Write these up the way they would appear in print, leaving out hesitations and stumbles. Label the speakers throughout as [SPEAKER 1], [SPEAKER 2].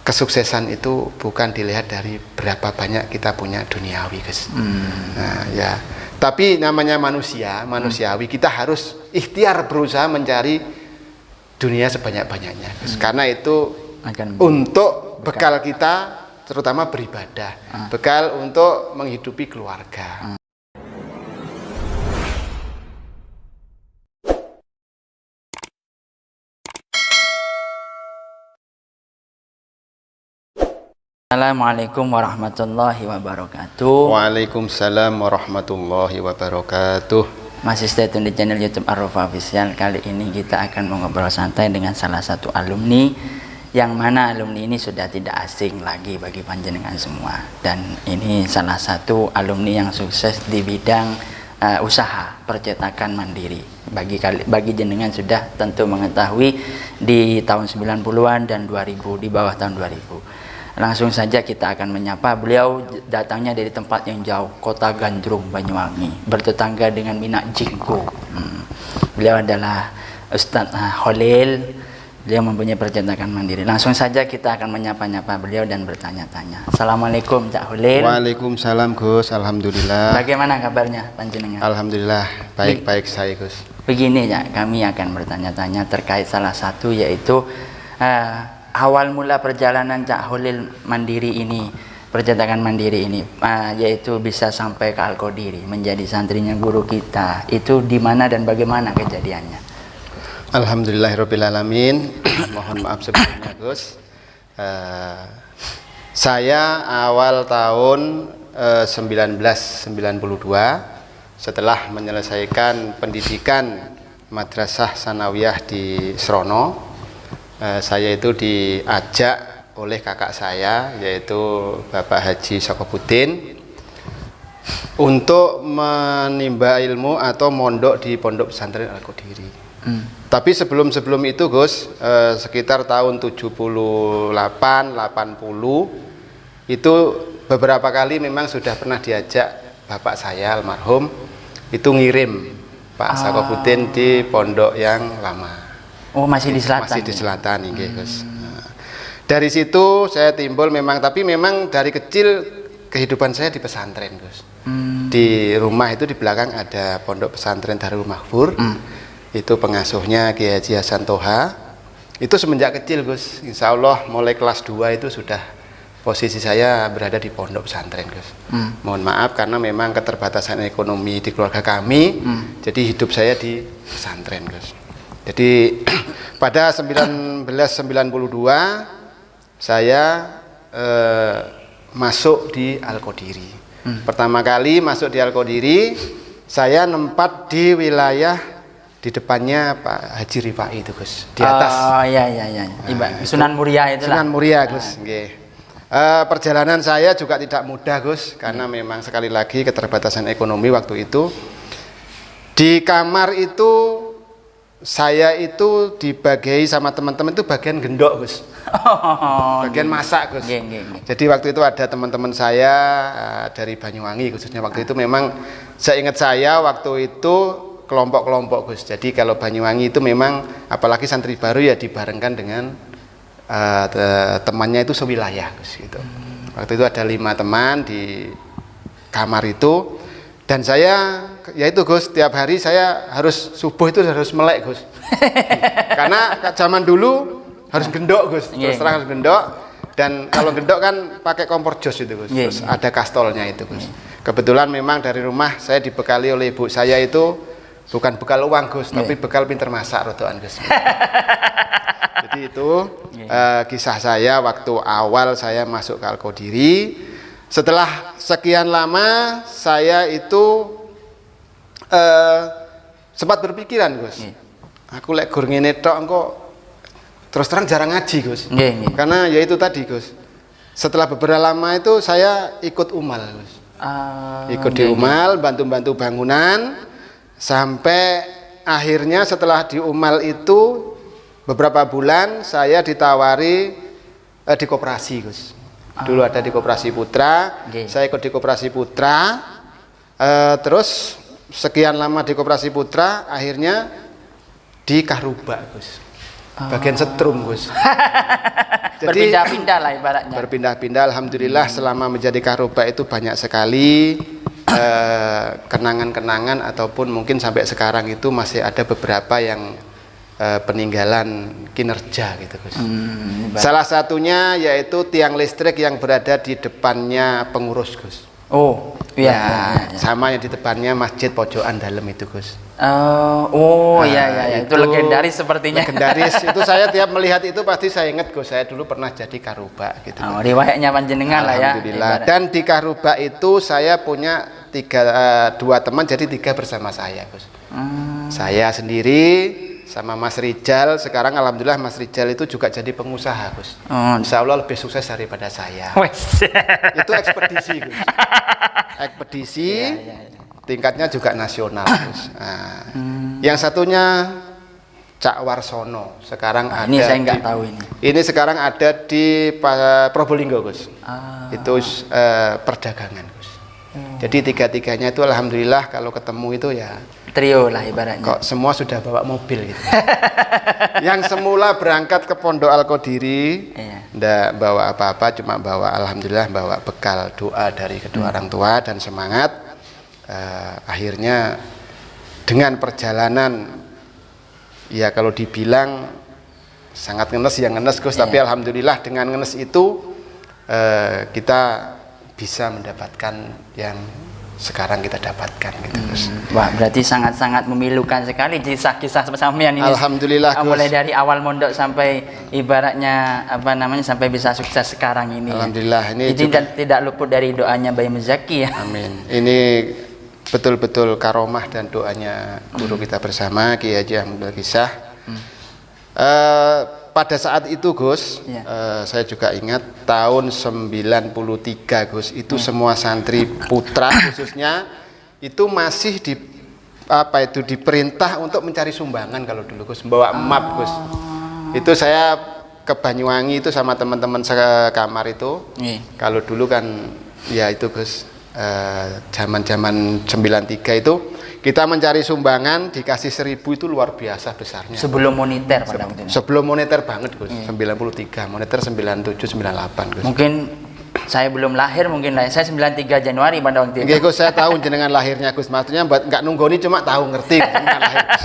[SPEAKER 1] kesuksesan itu bukan dilihat dari berapa banyak kita punya duniawi, Gus. Nah, ya. Tapi namanya manusiawi, kita harus ikhtiar berusaha mencari dunia sebanyak-banyaknya, Gus. Karena itu untuk bekal kita, terutama beribadah, bekal untuk menghidupi keluarga.
[SPEAKER 2] Assalamualaikum warahmatullahi wabarakatuh.
[SPEAKER 1] Waalaikumsalam warahmatullahi wabarakatuh.
[SPEAKER 2] Masih stay tune di channel YouTube Ar-Raufah Official. Kali ini kita akan mengobrol santai dengan salah satu alumni, yang mana alumni ini sudah tidak asing lagi bagi panjenengan semua. Dan ini salah satu alumni yang sukses di bidang usaha percetakan mandiri. Bagi jenengan sudah tentu mengetahui di tahun 90-an dan 2000, di bawah tahun 2000. Langsung saja kita akan menyapa beliau. Datangnya dari tempat yang jauh, kota Gandrung, Banyuwangi, bertetangga dengan Minak Jinggo. Beliau adalah Ustadz Khalil. Beliau mempunyai percetakan mandiri. Langsung saja kita akan menyapa-nyapa beliau dan bertanya-tanya. Assalamualaikum Cak Khalil.
[SPEAKER 1] Waalaikumsalam Gus, alhamdulillah.
[SPEAKER 2] Bagaimana kabarnya panjenengan?
[SPEAKER 1] Alhamdulillah, baik-baik saya Gus.
[SPEAKER 2] Begini ya, kami akan bertanya-tanya terkait salah satu, yaitu awal mula perjalanan Cak Khalil mandiri ini, percetakan mandiri ini, yaitu bisa sampai ke Al-Qadiri, menjadi santrinya guru kita, itu di mana dan bagaimana kejadiannya?
[SPEAKER 1] Alhamdulillahirrabbilalamin. Mohon maaf sebelumnya Gus. Saya awal tahun 1992 setelah menyelesaikan pendidikan Madrasah Sanawiyah di Srono. Saya itu diajak oleh kakak saya, yaitu Bapak Haji Sokobuddin, untuk menimba ilmu atau mondok di Pondok Pesantren Al-Qadiri. Tapi sebelum itu Gus, sekitar tahun 78-80 itu beberapa kali memang sudah pernah diajak bapak saya almarhum itu ngirim Pak Sokobuddin di pondok yang lama.
[SPEAKER 2] Oh, masih di selatan?
[SPEAKER 1] Masih di selatan nih, Gus. Dari situ saya timbul memang, tapi memang dari kecil kehidupan saya di pesantren, Gus. Di rumah itu di belakang ada pondok pesantren Darul Mahfur. Itu pengasuhnya Kiai Haji Hasan Toha. Itu semenjak kecil, Gus. Insya Allah mulai kelas 2 itu sudah posisi saya berada di pondok pesantren, Gus. Mohon maaf karena memang keterbatasan ekonomi di keluarga kami, jadi hidup saya di pesantren, Gus. Jadi pada 1992 saya masuk di Al-Qadiri. Pertama kali masuk di Al-Qadiri, saya nempat di wilayah di depannya Pak Haji Rifai itu, Gus, di atas.
[SPEAKER 2] Oh iya. Sunan Muria itu lah.
[SPEAKER 1] Sunan Muria, Gus. Perjalanan saya juga tidak mudah, Gus, karena memang sekali lagi keterbatasan ekonomi waktu itu. Di kamar itu saya itu dibagi sama teman-teman itu bagian gendok, Gus. Bagian masak, Gus. Jadi waktu itu ada teman-teman saya dari Banyuwangi khususnya waktu itu, memang seingat saya waktu itu kelompok-kelompok, Gus. Jadi kalau Banyuwangi itu memang apalagi santri baru ya dibarengkan dengan temannya itu sewilayah, Gus, gitu. Waktu itu ada 5 teman di kamar itu. Dan saya, yaitu Gus, tiap hari saya harus subuh itu harus melek, Gus. Karena zaman dulu harus gendok, Gus. Terus terang harus gendok. Dan kalau gendok kan pakai kompor jos itu, Gus. Terus ada kastolnya itu, Gus. Kebetulan memang dari rumah saya dibekali oleh ibu saya itu bukan bekal uang, Gus, tapi bekal pinter masak rodoan, Gus. Jadi itu kisah saya waktu awal saya masuk ke Al-Qadiri. Setelah sekian lama saya itu sempat berpikiran, Gus. Aku lek gur ngene tok engko terus terang jarang ngaji, Gus. Karena ya itu tadi, Gus. Setelah beberapa lama itu saya ikut umal, Gus. Ikut di umal, bantu-bantu bangunan sampai akhirnya setelah di umal itu beberapa bulan saya ditawari di koperasi, Gus. Dulu ada di Koperasi Putra, saya ikut di Koperasi Putra, terus sekian lama di Koperasi Putra, akhirnya di Kahruba, Gus. bagian setrum Gus. Jadi
[SPEAKER 2] Berpindah-pindah lah ibaratnya.
[SPEAKER 1] berpindah-pindah. Alhamdulillah selama menjadi karoba itu banyak sekali kenangan-kenangan ataupun mungkin sampai sekarang itu masih ada beberapa yang peninggalan kinerja gitu Gus. Salah satunya yaitu tiang listrik yang berada di depannya pengurus Gus.
[SPEAKER 2] Oh, iya. Ya.
[SPEAKER 1] Sama yang di depannya masjid pojokan dalam itu Gus.
[SPEAKER 2] Iya. Itu legendaris sepertinya.
[SPEAKER 1] Legendaris itu saya tiap melihat itu pasti saya ingat Gus. Saya dulu pernah jadi karuba gitu.
[SPEAKER 2] Riwayatnya panjenengan lah ya.
[SPEAKER 1] Alhamdulillah. Dan di karuba itu saya punya dua teman jadi 3 bersama saya Gus. Saya sendiri sama Mas Rijal. Sekarang alhamdulillah Mas Rijal itu juga jadi pengusaha Gus. Insya Allah lebih sukses daripada saya. Itu ekspedisi Gus. Ekspedisi tingkatnya juga nasional Gus. Yang satunya Cak Warsono sekarang ada
[SPEAKER 2] ini saya nggak tahu ini.
[SPEAKER 1] Ini sekarang ada di Probolinggo Gus. Itu perdagangan Gus. Jadi 3-3-nya itu alhamdulillah kalau ketemu itu ya
[SPEAKER 2] trio lah ibaratnya.
[SPEAKER 1] Kok semua sudah bawa mobil gitu. Yang semula berangkat ke Pondok Al-Qadiri ndak bawa apa-apa, cuma bawa alhamdulillah bawa bekal doa dari kedua orang tua dan semangat. Akhirnya dengan perjalanan ya kalau dibilang sangat ngenes ya ngenes Gus, tapi alhamdulillah dengan ngenes itu kita bisa mendapatkan yang sekarang kita dapatkan gitu Gus.
[SPEAKER 2] Wah, berarti sangat-sangat memilukan sekali kisah-kisah sampean ini.
[SPEAKER 1] Alhamdulillah Gus.
[SPEAKER 2] Mulai dari awal mondok sampai ibaratnya sampai bisa sukses sekarang ini.
[SPEAKER 1] Alhamdulillah ini
[SPEAKER 2] tidak luput dari doanya Bayi Muzaki ya.
[SPEAKER 1] Amin. Ini betul-betul karomah dan doanya guru kita bersama Kiai Haji Ahmad Kisah. Pada saat itu Gus, saya juga ingat tahun 93 Gus, itu semua santri putra khususnya itu masih diperintah untuk mencari sumbangan kalau dulu Gus, membawa map Gus. Itu saya ke Banyuwangi itu sama teman-teman sekamar itu. Kalau dulu kan ya itu Gus, zaman-zaman 93 itu kita mencari sumbangan dikasih 1.000 itu luar biasa besarnya.
[SPEAKER 2] Sebelum moneter pada waktu itu.
[SPEAKER 1] Sebelum moneter banget Gus. 93, moneter 97, 98 Gus.
[SPEAKER 2] Mungkin saya belum lahir mungkin lah. Saya 93 Januari pada waktu itu.
[SPEAKER 1] Oke Gus, saya tahu jenengan lahirnya Gus. Maksudnya buat nggak nunggoni cuma tahu ngerti jenengan lahir Gus.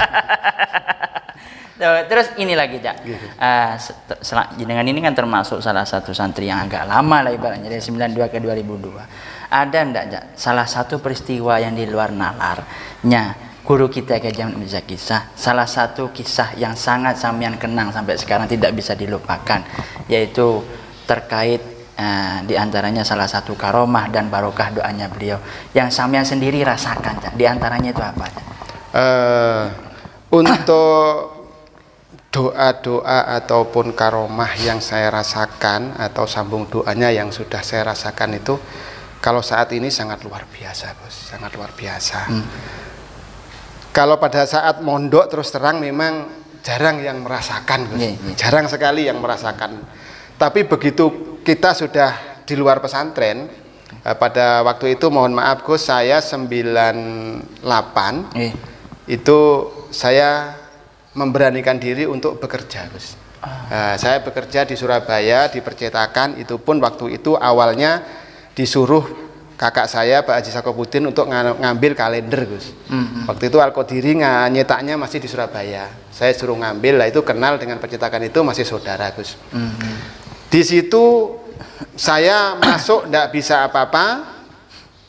[SPEAKER 2] Terus ini lagi Cak. Jenengan ini kan termasuk salah satu santri yang agak lama lah ibaratnya dari 92 ke 2002. Ada enggak Cak salah satu peristiwa yang di luar nalarnya guru kita Kiai Haji Ahmad Kisah, salah satu kisah yang sangat sampean kenang sampai sekarang tidak bisa dilupakan, yaitu terkait di antaranya salah satu karomah dan barokah doanya beliau yang sampean sendiri rasakan Cak. Di antaranya itu apa Cak?
[SPEAKER 1] Untuk doa-doa ataupun karomah yang saya rasakan atau sambung doanya yang sudah saya rasakan itu kalau saat ini sangat luar biasa Gus, sangat luar biasa. Kalau pada saat mondok terus terang memang jarang yang merasakan Gus, jarang sekali yang merasakan. Tapi begitu kita sudah di luar pesantren, pada waktu itu mohon maaf Gus, saya 98 itu saya memberanikan diri untuk bekerja Gus. Saya bekerja di Surabaya di percetakan, itu pun waktu itu awalnya disuruh kakak saya Pak Haji Sakobudin untuk ngambil kalender Gus. Waktu itu Al-Qadiri nyetaknya masih di Surabaya. Saya suruh ngambil, lah itu kenal dengan percetakan itu masih saudara Gus. Di situ saya masuk tidak bisa apa-apa,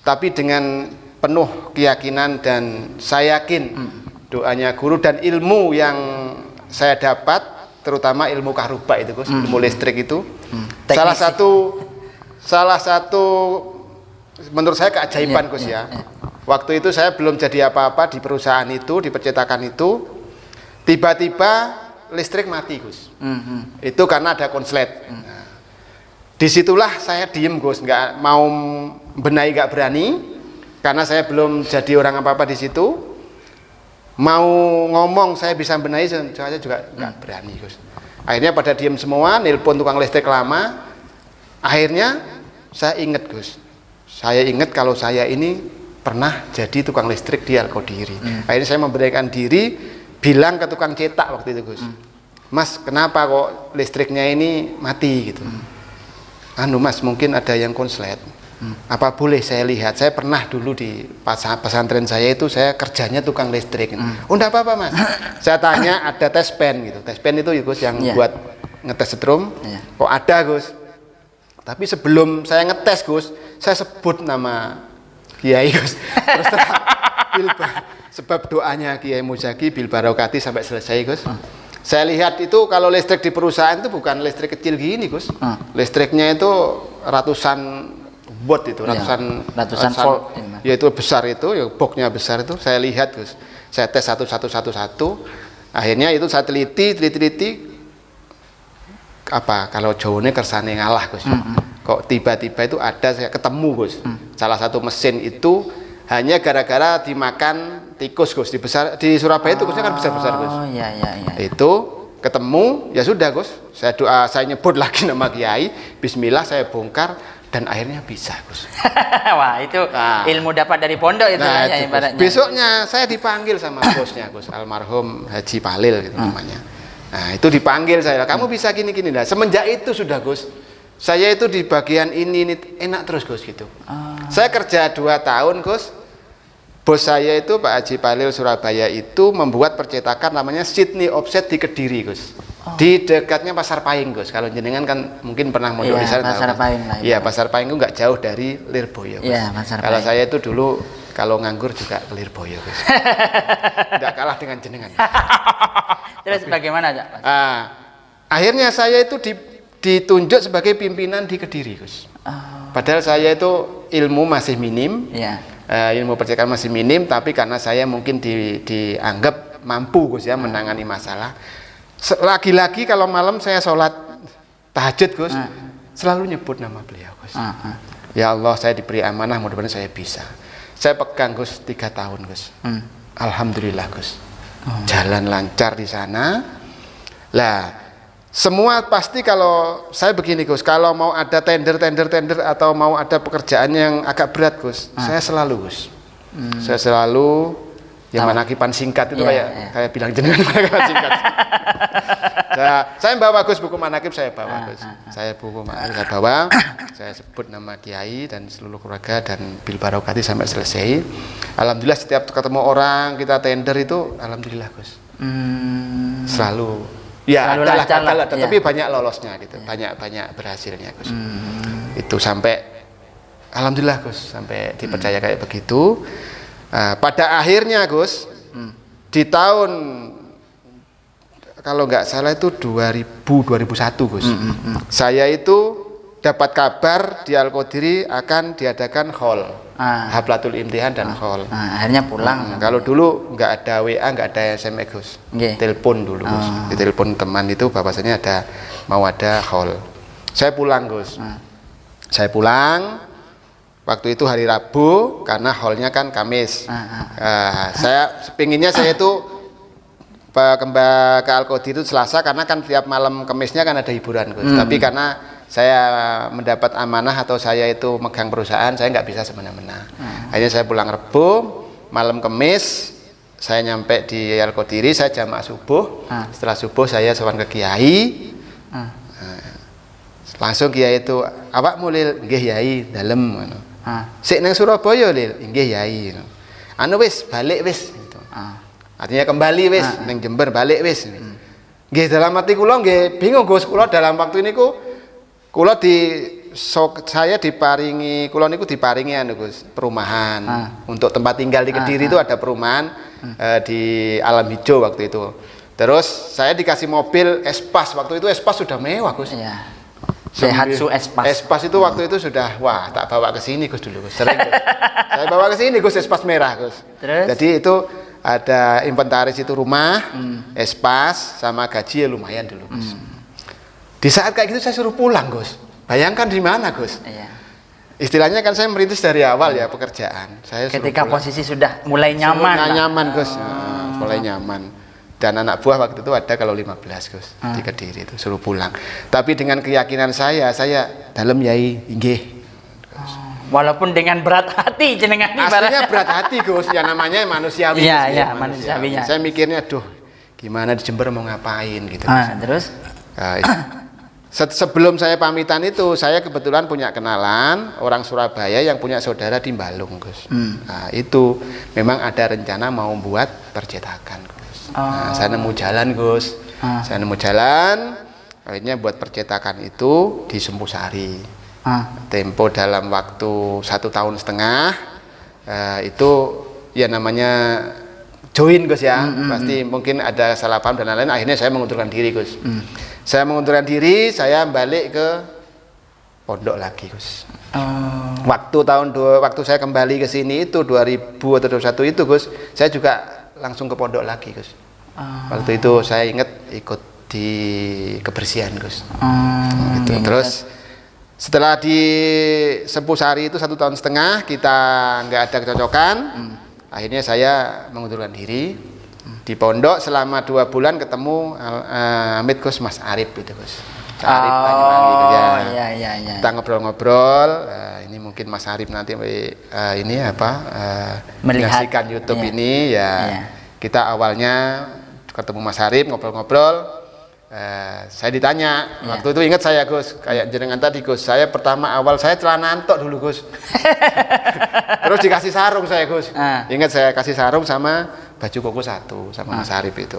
[SPEAKER 1] tapi dengan penuh keyakinan dan saya yakin doanya guru dan ilmu yang saya dapat, terutama ilmu karuba itu Gus, ilmu listrik itu. Salah satu menurut saya keajaiban Gus ya. Waktu itu saya belum jadi apa-apa di perusahaan itu, di percetakan itu, tiba-tiba listrik mati Gus. Itu karena ada konslet. Disitulah saya diem Gus, nggak mau benahi, nggak berani, karena saya belum jadi orang apa-apa di situ. Mau ngomong saya bisa benahi, saya juga nggak berani Gus. Akhirnya pada diem semua, nelpon tukang listrik lama. Akhirnya saya ingat Gus, saya ingat kalau saya ini pernah jadi tukang listrik di Al-Qadiri. Akhirnya saya memberikan diri, bilang ke tukang cetak waktu itu Gus, Mas kenapa kok listriknya ini mati gitu. Anu Mas, mungkin ada yang konslet. Apa boleh saya lihat? Saya pernah dulu di pesantren saya itu saya kerjanya tukang listrik. Oh enggak apa-apa Mas. Saya tanya ada tes pen gitu. Tes pen itu ya Gus yang buat ngetes setrum. Kok ada Gus? Tapi sebelum saya ngetes Gus, saya sebut nama Kiai Gus. Terus sebab doanya Kiai Muzaki bil barokati sampai selesai Gus. Saya lihat itu kalau listrik di perusahaan itu bukan listrik kecil gini Gus. Listriknya itu ratusan watt itu, ratusan volt. Ya itu besar itu, ya boxnya besar itu. Saya lihat Gus. Saya tes satu. Akhirnya itu saya teliti. Apa kalau Jawane kersane ngalah Gus. Kok tiba-tiba itu ada saya ketemu Gus. Salah satu mesin itu hanya gara-gara dimakan tikus Gus di Surabaya itu Gusnya kan besar-besar Gus.
[SPEAKER 2] Oh iya.
[SPEAKER 1] Itu ketemu ya sudah Gus. Saya doa, saya nyebut lagi nama Kiai, bismillah saya bongkar dan akhirnya bisa Gus.
[SPEAKER 2] Wah, itu ilmu dapat dari pondok itu
[SPEAKER 1] itu, ibaratnya. Besoknya saya dipanggil sama bosnya Gus, almarhum Haji Palil gitu namanya. Nah, itu dipanggil saya, kamu bisa gini-gini. Nah, semenjak itu sudah Gus. Saya itu di bagian ini enak terus Gus gitu. Saya kerja 2 tahun Gus. Bos saya itu Pak Haji Palil Surabaya itu membuat percetakan namanya Sydney Offset di Kediri Gus. Di dekatnya Pasar Paing Gus. Kalau jenengan kan mungkin pernah mondok di sana.
[SPEAKER 2] Pasar Paing lah.
[SPEAKER 1] Iya, Pasar Paing itu nggak jauh dari Lirboyo Gus. Kalau saya itu dulu kalau nganggur juga ke Lirboyo Gus. Tidak kalah dengan jenengan.
[SPEAKER 2] Terus bagaimana Pak?
[SPEAKER 1] Akhirnya saya itu ditunjuk sebagai pimpinan di Kediri Gus. Padahal saya itu ilmu masih minim. Ilmu percetakan masih minim, tapi karena saya mungkin dianggap mampu Gus ya menangani masalah. Lagi-lagi kalau malam saya sholat tahajud Gus, selalu nyebut nama beliau Gus. Ya Allah, saya diberi amanah, mudah-mudahan saya bisa. Saya pegang Gus 3 tahun Gus. Alhamdulillah Gus. Jalan lancar di sana. Lah, semua pasti kalau saya begini Gus, kalau mau ada tender atau mau ada pekerjaan yang agak berat Gus, saya selalu Gus. Saya selalu yang manakipan singkat itu kayak bilang jenengan manakipan singkat. Saya bawa Gus buku manakib, saya bawa Gus. Saya buku manakib saya bawa, saya sebut nama Kiai dan seluruh keluarga dan bil barokati sampai selesai. Alhamdulillah setiap ketemu orang kita tender itu alhamdulillah Gus. Selalu ya ada, tapi banyak lolosnya gitu, banyak berhasilnya Gus. Itu sampai alhamdulillah Gus, sampai dipercaya kayak begitu. Pada akhirnya Gus, di tahun kalau nggak salah itu 2001 Gus, saya itu dapat kabar di Al-Qadiri akan diadakan haul, Haflatul Imtihan dan haul.
[SPEAKER 2] Akhirnya pulang.
[SPEAKER 1] Kalau dulu nggak ada WA, nggak ada SMS Gus, telepon dulu Gus. Ditelepon teman itu bahwasanya mau ada haul. Saya pulang Gus. Saya pulang. Waktu itu hari Rabu karena haulnya kan Kamis. Saya pinginnya saya itu kembali ke Al-Qadiri itu Selasa karena kan tiap malam Kamisnya kan ada hiburan Gus. Tapi karena saya mendapat amanah atau saya itu megang perusahaan, saya nggak bisa semena-mena. Akhirnya saya pulang Rabu, malam Kamis saya nyampe di Al-Qadiri, saya jamaah subuh. Setelah subuh saya sowan ke Kiai. Langsung Kiai itu, awak mulai nggih Yai dalem ngono. Sik nang Surabaya Lil, nggih Yai. Anu wis balik wis gitu. Artinya kembali wis ning Jember balik wis. Nggih dalam hati kula nggih bingung Gus, kula dalam waktu niku kula saya diparingi kula niku diparingi anu Gus, perumahan. Untuk tempat tinggal di Kediri itu ada perumahan di Alam Hijau waktu itu. Terus saya dikasih mobil Espas, waktu itu Espas sudah mewah Gus.
[SPEAKER 2] Daihatsu Espas.
[SPEAKER 1] Espas itu waktu itu sudah, wah tak bawa ke sini Gus dulu Gus. Sering Gus. Saya bawa ke sini Gus Espas merah Gus.
[SPEAKER 2] Terus?
[SPEAKER 1] Jadi itu ada inventaris itu rumah, Espas sama gaji ya lumayan dulu Gus. Di saat kayak gitu saya suruh pulang Gus. Bayangkan di mana Gus? Istilahnya kan saya merintis dari awal ya pekerjaan. Saya
[SPEAKER 2] ketika posisi sudah mulai nyaman.
[SPEAKER 1] Nyaman Gus. Mulai nyaman. Dan anak buah waktu itu ada kalau 15 Gus di Kediri itu suruh pulang. Tapi dengan keyakinan saya dalam Yai nggih.
[SPEAKER 2] Walaupun dengan berat hati jenengan
[SPEAKER 1] aslinya berat hati Gus, ya namanya manusiawi.
[SPEAKER 2] Iya, manusiawinya.
[SPEAKER 1] Saya mikirnya, duh, gimana di Jember mau ngapain gitu.
[SPEAKER 2] Terus?
[SPEAKER 1] Nah, sebelum saya pamitan itu, saya kebetulan punya kenalan orang Surabaya yang punya saudara di Balung, Gus. Nah, itu memang ada rencana mau buat percetakan, Gus. Nah, saya nemu jalan, Gus. Saya nemu jalan, akhirnya buat percetakan itu di Sempusari. Tempo dalam waktu 1,5 tahun, itu ya namanya join, Gus ya. Pasti mungkin ada salah paham dan lain-lain. Akhirnya saya mengundurkan diri, Gus. Saya mengundurkan diri, saya balik ke pondok lagi, Gus. Waktu saya kembali ke sini itu 2000 atau 2021 itu, Gus, saya juga langsung ke pondok lagi, Gus. Waktu itu saya ingat ikut di kebersihan, Gus. Gitu. Terus setelah di Sempusari itu 1,5 tahun kita nggak ada kecocokan, akhirnya saya mengundurkan diri. Di pondok selama 2 bulan ketemu Amit, Gus, Mas Arif itu, Gus. Arif Banyuwangi itu ya.
[SPEAKER 2] Iya.
[SPEAKER 1] Kita ngobrol-ngobrol. Ini mungkin Mas Arif nanti ini menyaksikan YouTube ini ya. Kita awalnya ketemu Mas Arif ngobrol-ngobrol. Saya ditanya, waktu itu ingat saya, Gus, kayak jenengan tadi, Gus. Saya pertama awal saya celana antok dulu, Gus. Terus dikasih sarung saya, Gus. Ingat saya kasih sarung sama baju koko 1 sama Mas Arif itu.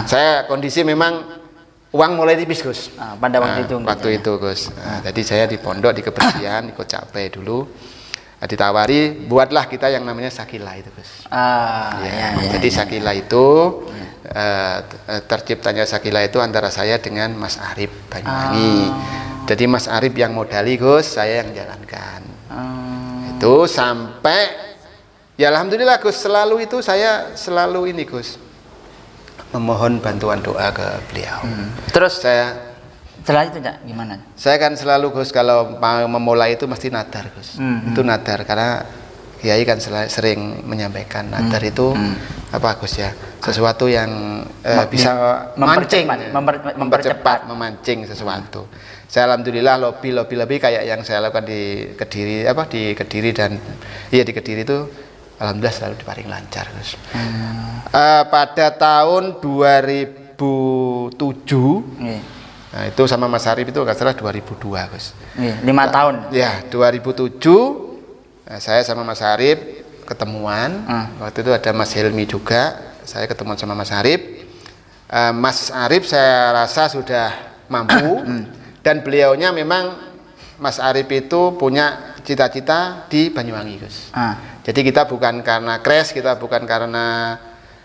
[SPEAKER 1] Saya kondisi memang uang mulai tipis, Gus.
[SPEAKER 2] Pada waktu itu.
[SPEAKER 1] Waktu itu, Gus. Jadi saya di pondok di kebersihan ikut capek dulu. Ditawari buatlah kita yang namanya Sakila itu, Gus. Jadi Sakila itu terciptanya Sakila itu antara saya dengan Mas Arif Banyuwangi. Jadi Mas Arif yang modali, Gus, saya yang jalankan. Itu sampai ya alhamdulillah, Gus, selalu itu saya selalu ini, Gus, memohon bantuan doa ke beliau.
[SPEAKER 2] Terus
[SPEAKER 1] saya
[SPEAKER 2] setelah itu gimana?
[SPEAKER 1] Saya kan selalu, Gus, kalau mau memulai itu mesti nadar, Gus. Itu nadar karena Kiai kan sering menyampaikan nadar itu apa, Gus ya? Sesuatu yang bisa mempercepat, memancing sesuatu. Saya alhamdulillah lebih kayak yang saya lakukan di Kediri dan di Kediri itu alhamdulillah selalu diparing lancar, Gus. Pada tahun 2007 nah, itu sama Mas Arif itu nggak salah 2002, Gus.
[SPEAKER 2] 5 tahun.
[SPEAKER 1] Ya, 2007 saya sama Mas Arif ketemuan. Waktu itu ada Mas Helmi juga. Saya ketemuan sama Mas Arif. Mas Arif saya rasa sudah mampu dan beliaunya memang Mas Arif itu punya cita-cita di Banyuwangi, Gus. Jadi kita bukan karena crash, kita bukan karena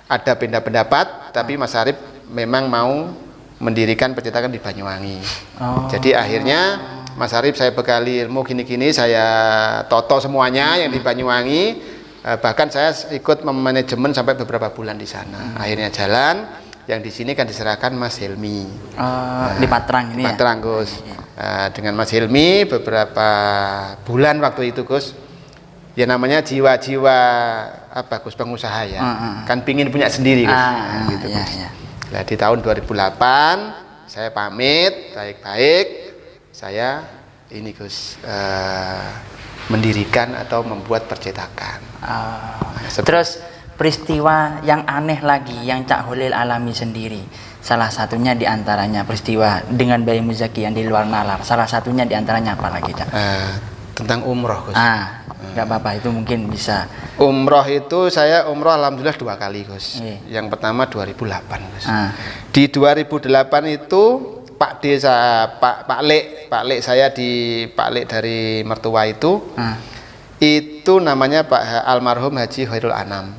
[SPEAKER 1] ada beda pendapat, tapi Mas Arif memang mau mendirikan percetakan di Banyuwangi. Jadi akhirnya Mas Arif saya bekali ilmu gini-gini, saya toto semuanya yang di Banyuwangi. Bahkan saya ikut memanajemen sampai beberapa bulan di sana. Akhirnya jalan. Yang di sini kan diserahkan Mas Helmi.
[SPEAKER 2] Di Patrang ini.
[SPEAKER 1] Patrang, Gus. Dengan Mas Helmi beberapa bulan waktu itu, Gus. Ya namanya jiwa-jiwa apa, Gus, pengusaha ya. Kan pingin punya sendiri, Gus. Gitu, Gus. Nah, di tahun 2008 saya pamit baik-baik, saya ini, Gus, mendirikan atau membuat percetakan.
[SPEAKER 2] Terus peristiwa yang aneh lagi yang Cak Holil alami sendiri, salah satunya diantaranya peristiwa dengan Bayi Muzaki yang di luar nalar, salah satunya diantaranya apa lagi, Cak?
[SPEAKER 1] Tentang umroh, Gus.
[SPEAKER 2] Nggak apa-apa, itu mungkin bisa.
[SPEAKER 1] Umroh itu saya umroh alhamdulillah 2 kali, Gus. Yang pertama 2008, Gus. Di 2008 itu Pak Desa, Pak Lek saya di Pak Lek dari mertua itu namanya Pak Almarhum Haji Khairul Anam.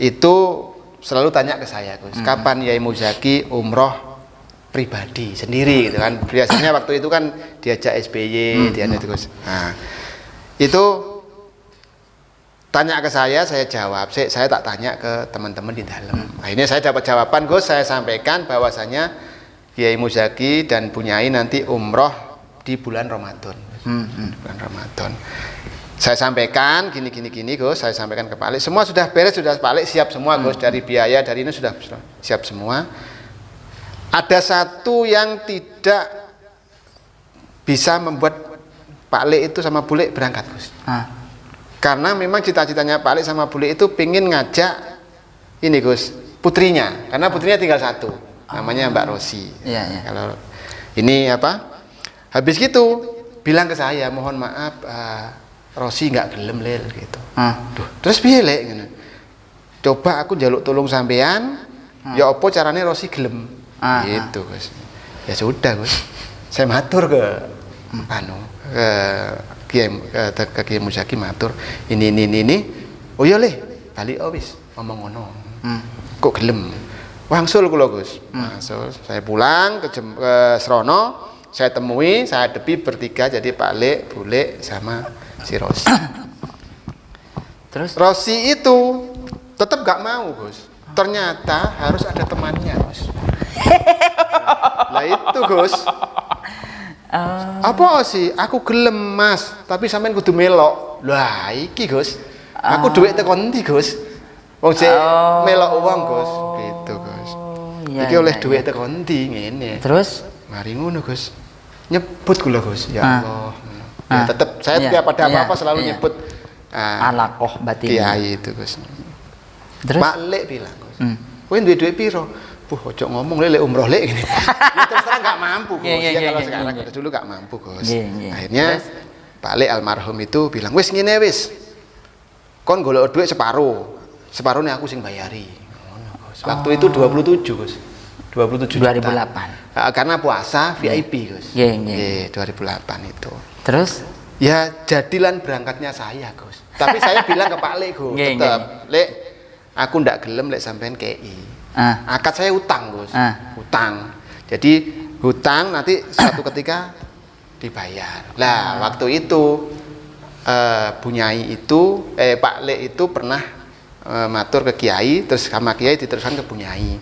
[SPEAKER 1] Itu selalu tanya ke saya, Gus, kapan Yai Muzaki umroh pribadi sendiri gitu kan. Biasanya waktu itu kan diajak SBY, diajak, Gus. Itu tanya ke saya jawab. Saya tak tanya ke teman-teman di dalam. Akhirnya saya dapat jawaban, Gus, saya sampaikan bahwasanya Kiai Muzaki dan Bunyai nanti umroh di bulan Ramadan. Bulan Ramadan. Saya sampaikan gini, Gus. Saya sampaikan ke Pak Lek. Semua sudah beres, sudah Pak Lek siap semua, Gus. Dari biaya, dari ini sudah siap semua. Ada satu yang tidak bisa membuat Pak Lek itu sama Bu Lek berangkat, Gus. Karena memang cita-citanya Pak Lek sama Bu Lek itu pingin ngajak ini, Gus, putrinya, karena putrinya tinggal satu, namanya Mbak Rosi.
[SPEAKER 2] Iya, iya.
[SPEAKER 1] Kalau ini apa? Habis gitu bilang ke saya, mohon maaf, Rosi nggak gelem Lel gitu. Duh, terus piye Lek? Gitu. Coba aku njaluk tolong sampean, ya apa caranya Rosi gelem? Gitu Gus. Ya sudah Gus, saya matur ke ke Kiai Muzaki matur, ini. Oh iya Le, balik wis ngomong ngono. Kok gelem? Wangsul kula Gus. Wangsul. Saya pulang ke Srono, saya temui, saya hadapi bertiga, jadi Pak Lek, Bu Lek sama si Rosi.
[SPEAKER 2] Terus
[SPEAKER 1] Rosi itu tetap gak mau Gus. Ternyata harus ada temannya Gus. Lah itu Gus. Apa sih? Aku gelem Mas, tapi sampean kudu melok. Lah iki Gus. Aku duit teko ndi Gus? Wong sik melok uang Gus. Gitu Gus.
[SPEAKER 2] Iya,
[SPEAKER 1] Iki oleh
[SPEAKER 2] iya,
[SPEAKER 1] duit
[SPEAKER 2] iya.
[SPEAKER 1] teko ndi ngene.
[SPEAKER 2] Terus
[SPEAKER 1] Mari ngono Gus. Nyebut kula Gus. Ya Allah. Ya tetep saya
[SPEAKER 2] Iya,
[SPEAKER 1] tiap ada apa-apa
[SPEAKER 2] iya,
[SPEAKER 1] selalu
[SPEAKER 2] iya.
[SPEAKER 1] nyebut
[SPEAKER 2] alakoh batin.
[SPEAKER 1] Kiai itu Gus.
[SPEAKER 2] Terus
[SPEAKER 1] Pak Lek bilang Gus. Kowe duwe duit piro? Ojo ngomong lek umroh lek gini. Ya terus terang gak mampu Gus.
[SPEAKER 2] Iya,
[SPEAKER 1] Ya kalau
[SPEAKER 2] iya,
[SPEAKER 1] sekarang
[SPEAKER 2] iya.
[SPEAKER 1] dulu gak mampu Gus.
[SPEAKER 2] Iya, iya.
[SPEAKER 1] Akhirnya
[SPEAKER 2] Terus?
[SPEAKER 1] Pak Lek almarhum itu bilang, "Wis ngene wis. Kon golek duit separuh. Separuhnya aku sing bayari." Ngono Gus. Waktu itu 27 Gus. 27 juta.
[SPEAKER 2] 2008.
[SPEAKER 1] Karena puasa VIP Gus.
[SPEAKER 2] Iya, iya.
[SPEAKER 1] 2008 itu.
[SPEAKER 2] Terus
[SPEAKER 1] Ya jadilah berangkatnya saya Gus. Tapi saya bilang ke Pak Lek Gus,
[SPEAKER 2] Nggih,
[SPEAKER 1] tetap Lek, aku ndak gelem lek sampean KI. Akad saya utang Gus. Utang. Jadi hutang nanti suatu ketika dibayar. Lah waktu itu Bunyai itu Pak Lek itu pernah matur ke Kiai, terus sama Kiai diteruskan ke Bunyai.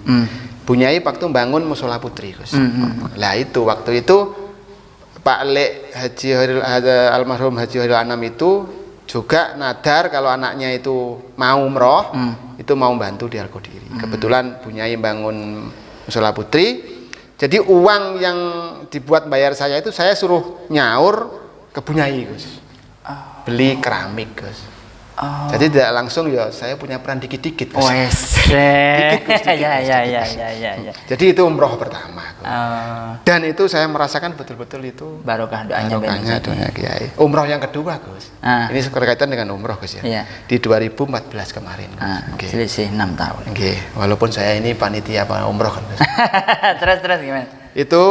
[SPEAKER 1] Bunyai waktu bangun musola putri Gus. Lah itu waktu itu Pak Lek almarhum Haji Hoiril Anam itu juga nadar kalau anaknya itu mau umroh, itu mau bantu di Al-Qadiri. Kebetulan Bunyai bangun musola putri, jadi uang yang dibuat bayar saya itu saya suruh nyaur ke Bunyai Gus, beli keramik Gus. Jadi tidak langsung ya saya punya peran dikit-dikit Gus. Dikit.
[SPEAKER 2] Ya.
[SPEAKER 1] Jadi itu umroh pertama Gus. Dan itu saya merasakan betul-betul itu
[SPEAKER 2] Barokah doanya
[SPEAKER 1] barokahnya doanya Kiai. Umroh yang kedua Gus. Ini berkaitan dengan umroh Gus ya.
[SPEAKER 2] Iya.
[SPEAKER 1] Di 2014 kemarin Gus. Oke.
[SPEAKER 2] Selisih 6 tahun.
[SPEAKER 1] Oke, walaupun saya ini panitia umroh kan Gus.
[SPEAKER 2] terus gimana?
[SPEAKER 1] Itu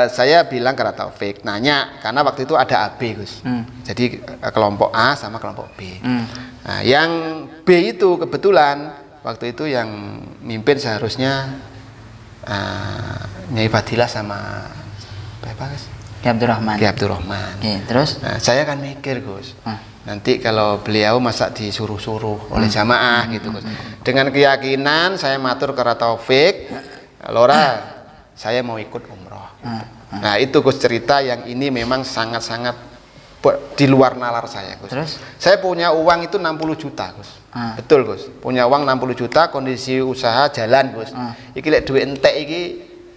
[SPEAKER 1] saya bilang ke Taufik, nanya karena waktu itu ada AB Gus. Jadi kelompok A sama kelompok B. Nah, yang B itu kebetulan waktu itu yang mimpin seharusnya Nyai Fadilah sama apa Gus?
[SPEAKER 2] Ki Abdurrahman.
[SPEAKER 1] Ki Abdurrahman.
[SPEAKER 2] Oke, terus
[SPEAKER 1] Nah, saya kan mikir Gus. Nanti kalau beliau masa disuruh-suruh oleh jamaah gitu Gus. Dengan keyakinan saya matur ke Taufik, Lora, saya mau ikut umroh. Nah itu Gus cerita yang ini memang sangat-sangat di luar nalar saya Gus.
[SPEAKER 2] Terus?
[SPEAKER 1] Saya punya uang itu 60 juta Gus. Betul Gus. Punya uang 60 juta, kondisi usaha jalan Gus. Iki lek duit entek iki,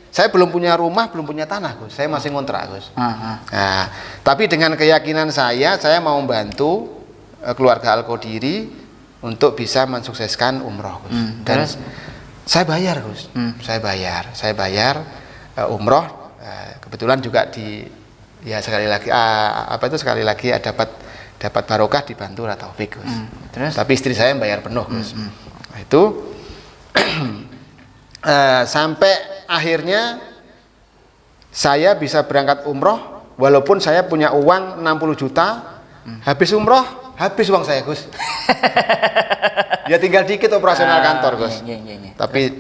[SPEAKER 1] saya belum punya rumah, belum punya tanah Gus. Saya masih ngontrak Gus. Nah, tapi dengan keyakinan saya mau membantu keluarga Al-Qadiri untuk bisa mensukseskan umroh Gus. Dan
[SPEAKER 2] Terus?
[SPEAKER 1] saya bayar Gus. Saya bayar umroh. Kebetulan juga sekali lagi dapat barokah dibantu Taufik Gus.
[SPEAKER 2] Terus?
[SPEAKER 1] Tapi istri saya bayar penuh Gus. Nah, itu sampai akhirnya saya bisa berangkat umroh walaupun saya punya uang 60 juta. Habis umroh habis uang saya Gus. Ya tinggal dikit operasional kantor Gus.
[SPEAKER 2] Iya.
[SPEAKER 1] Tapi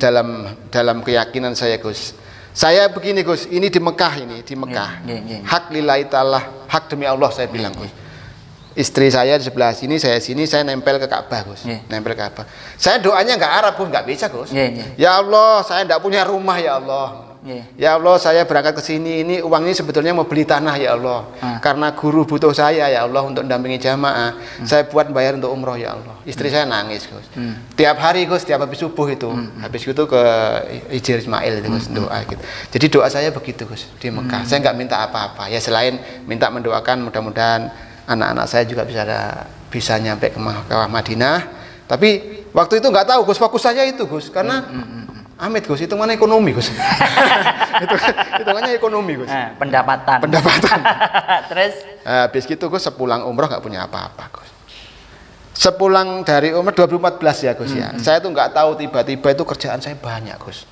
[SPEAKER 1] dalam keyakinan saya Gus, saya begini Gus, ini di Mekah.
[SPEAKER 2] Iya.
[SPEAKER 1] Hak lillahi ta'ala, hak demi Allah saya bilang Gus. Istri saya di sebelah sini, saya nempel ke Ka'bah Gus. Nempel ke Ka'bah. Saya doanya nggak Arab Gus, nggak bisa Gus. Ya Allah, saya nggak punya rumah ya Allah. Ya Allah, saya berangkat ke sini, ini uang ini sebetulnya mau beli tanah ya Allah. Karena guru butuh saya ya Allah untuk mendampingi jamaah. Saya buat bayar untuk umroh ya Allah. Istri saya nangis Gus. Tiap hari Gus, tiap habis subuh itu. Habis itu ke Hijir Ismail itu Gus, doa gitu. Jadi doa saya begitu Gus di Mekah. Saya nggak minta apa-apa. Ya selain minta mendoakan mudah-mudahan anak-anak saya juga bisa nyampe ke Madinah. Tapi waktu itu nggak tahu Gus, fokus saya itu Gus, karena amit Gus, itu mana ekonomi Gus. Hitungannya ekonomi Gus.
[SPEAKER 2] Pendapatan. Terus
[SPEAKER 1] habis gitu Gus sepulang umroh nggak punya apa-apa Gus. Sepulang dari umroh 2014 ya Gus ya. Saya tuh nggak tahu tiba-tiba itu kerjaan saya banyak Gus.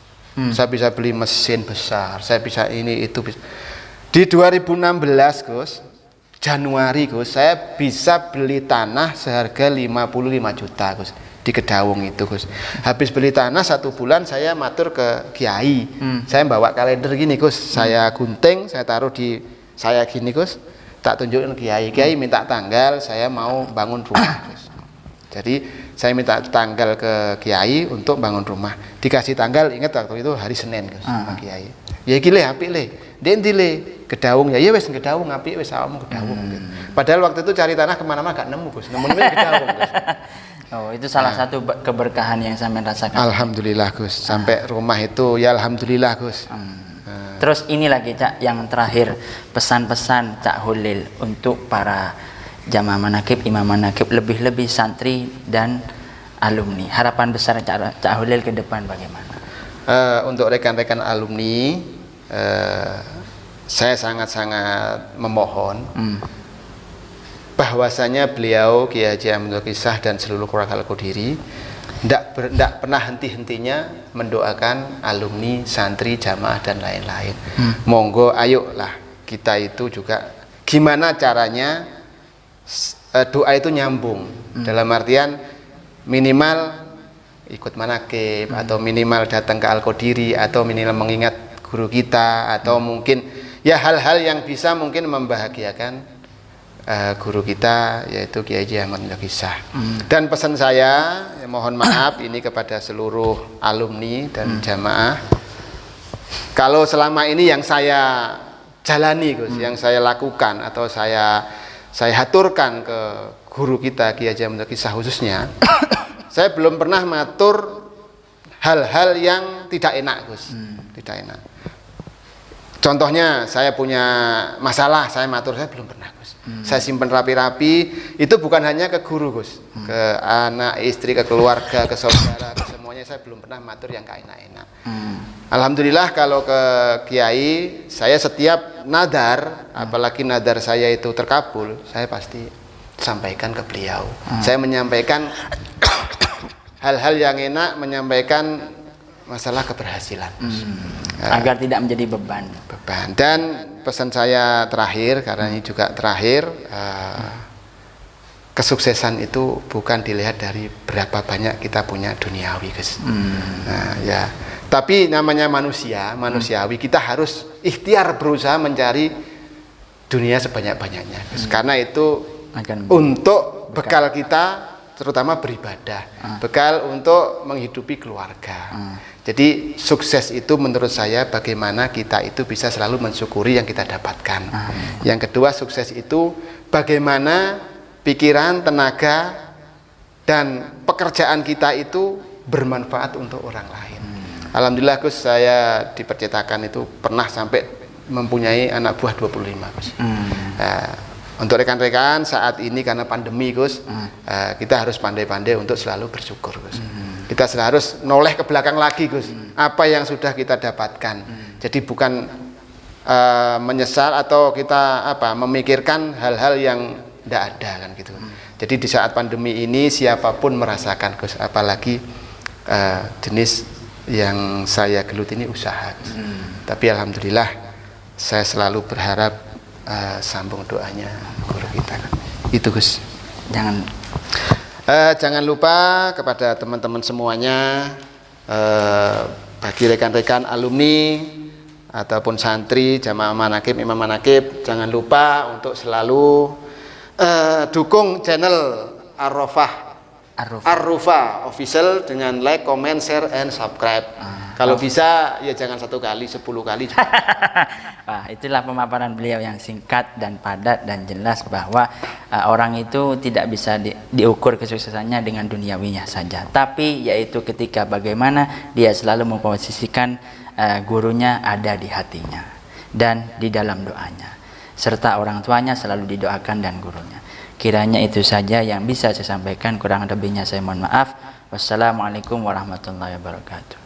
[SPEAKER 1] Saya bisa beli mesin besar, saya bisa ini itu bisa. Di 2016 Gus, Januari Gus, saya bisa beli tanah seharga 55 juta Gus di Kedawung itu Gus. Habis beli tanah 1 bulan saya matur ke Kiai. Saya bawa kalender gini Gus, saya gunting, saya taruh di saya gini Gus, tak tunjukin Kiai. Kiai minta tanggal, saya mau bangun rumah Gus. Jadi saya minta tanggal ke Kiai untuk bangun rumah. Dikasih tanggal, ingat waktu itu hari Senin Gus sama Kiai. Ya iki le apik le. Dendi le Kedawung ya wes Kedawung apik wes awakmu Kedawung gitu. Padahal waktu itu cari tanah kemana-mana gak nemu Gus. Nemu Kedawung Gus.
[SPEAKER 2] Oh, itu salah satu keberkahan yang sampean rasakan.
[SPEAKER 1] Alhamdulillah Gus. Sampai rumah itu ya alhamdulillah Gus.
[SPEAKER 2] Terus ini lagi Cak, yang terakhir pesan-pesan Cak Holil untuk para jamaah manakib, imam manakib, lebih-lebih santri dan alumni. Harapan besar Cak Holil ke depan bagaimana?
[SPEAKER 1] Untuk rekan-rekan alumni, saya sangat-sangat memohon bahwasanya beliau Kiai Haji Ahmad Kisah dan seluruh keluarga Al-Qodiri tidak pernah henti-hentinya mendoakan alumni, santri, jamaah dan lain-lain. Monggo ayolah kita itu juga gimana caranya doa itu nyambung, dalam artian minimal ikut manakib atau minimal datang ke Al-Qodiri atau minimal mengingat guru kita atau mungkin ya hal-hal yang bisa mungkin membahagiakan guru kita yaitu Kiai Haji Ahmad Kisah. Dan pesan saya mohon maaf ini kepada seluruh alumni dan jamaah, kalau selama ini yang saya jalani Gus, yang saya lakukan atau saya haturkan ke guru kita Kiai Haji Ahmad Kisah khususnya, saya belum pernah matur hal-hal yang tidak enak Gus, tidak enak. Contohnya saya punya masalah, saya matur, saya belum pernah Gus. Saya simpan rapi-rapi, itu bukan hanya ke guru Gus, ke anak, istri, ke keluarga, ke saudara, ke semuanya saya belum pernah matur yang gak enak-enak. Alhamdulillah kalau ke Kiai, saya setiap nadar, apalagi nadar saya itu terkabul, saya pasti sampaikan ke beliau. Saya menyampaikan hal-hal yang enak, menyampaikan masalah keberhasilan
[SPEAKER 2] agar tidak menjadi beban.
[SPEAKER 1] Dan pesan saya terakhir, karena ini juga terakhir, kesuksesan itu bukan dilihat dari berapa banyak kita punya duniawi Gus. Ya, tapi namanya manusiawi, kita harus ikhtiar berusaha mencari dunia sebanyak-banyaknya Gus. Karena itu untuk bekal kita, terutama beribadah, bekal untuk menghidupi keluarga. Jadi sukses itu menurut saya bagaimana kita itu bisa selalu mensyukuri yang kita dapatkan. Yang kedua, sukses itu bagaimana pikiran, tenaga, dan pekerjaan kita itu bermanfaat untuk orang lain. Alhamdulillah Gus, saya di percetakan itu pernah sampai mempunyai anak buah 25 Gus. Untuk rekan-rekan saat ini karena pandemi Gus, kita harus pandai-pandai untuk selalu bersyukur Gus. Kita harus noleh ke belakang lagi Gus, apa yang sudah kita dapatkan. Jadi bukan menyesal atau kita memikirkan hal-hal yang tidak ada kan gitu. Jadi di saat pandemi ini siapapun merasakan Gus, apalagi jenis yang saya gelut ini usaha Gus. Tapi alhamdulillah saya selalu berharap sambung doanya guru kita. Itu Gus. Jangan lupa kepada teman-teman semuanya, bagi rekan-rekan alumni ataupun santri, jamaah manakib, imam manakib, jangan lupa untuk selalu dukung channel Ar-Rufa Official dengan like, comment, share, and subscribe. Kalau bisa ya jangan 1 kali, 10 kali.
[SPEAKER 2] Wah, itulah pemaparan beliau yang singkat dan padat dan jelas bahwa orang itu tidak bisa diukur kesuksesannya dengan duniawinya saja, tapi yaitu ketika bagaimana dia selalu memposisikan gurunya ada di hatinya dan di dalam doanya, serta orang tuanya selalu didoakan dan gurunya. Kiranya itu saja yang bisa saya sampaikan, kurang lebihnya saya mohon maaf. Wassalamualaikum warahmatullahi wabarakatuh.